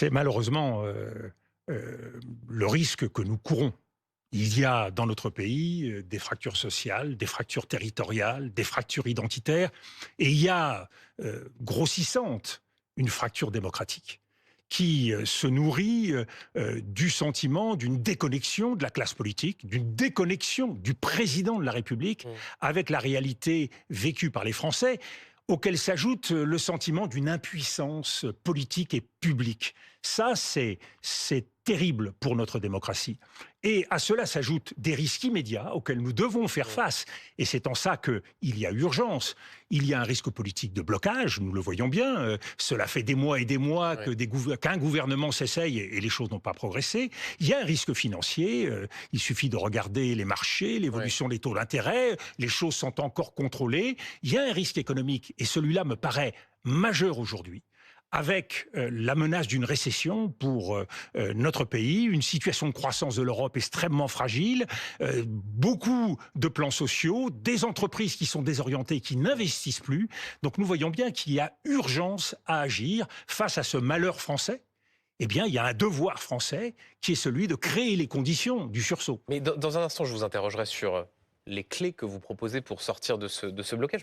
C'est malheureusement le risque que nous courons. Il y a dans notre pays des fractures sociales, des fractures territoriales, des fractures identitaires, et il y a grossissante une fracture démocratique qui se nourrit du sentiment d'une déconnexion de la classe politique, d'une déconnexion du président de la République Mmh. avec la réalité vécue par les Français, auquel s'ajoute le sentiment d'une impuissance politique et publique. Ça, c'est terrible pour notre démocratie. Et à cela s'ajoutent des risques immédiats auxquels nous devons faire face. Et c'est en ça qu'il y a urgence. Il y a un risque politique de blocage, nous le voyons bien. Cela fait des mois et des mois Ouais. qu'un gouvernement s'essaye et les choses n'ont pas progressé. Il y a un risque financier. Il suffit de regarder les marchés, l'évolution des taux d'intérêt. Les choses sont encore contrôlées. Il y a un risque économique. Et celui-là me paraît majeur aujourd'hui, avec la menace d'une récession pour notre pays, une situation de croissance de l'Europe extrêmement fragile, beaucoup de plans sociaux, des entreprises qui sont désorientées, qui n'investissent plus. Donc nous voyons bien qu'il y a urgence à agir face à ce malheur français. Eh bien, il y a un devoir français qui est celui de créer les conditions du sursaut. Mais dans un instant, je vous interrogerai sur les clés que vous proposez pour sortir de ce blocage.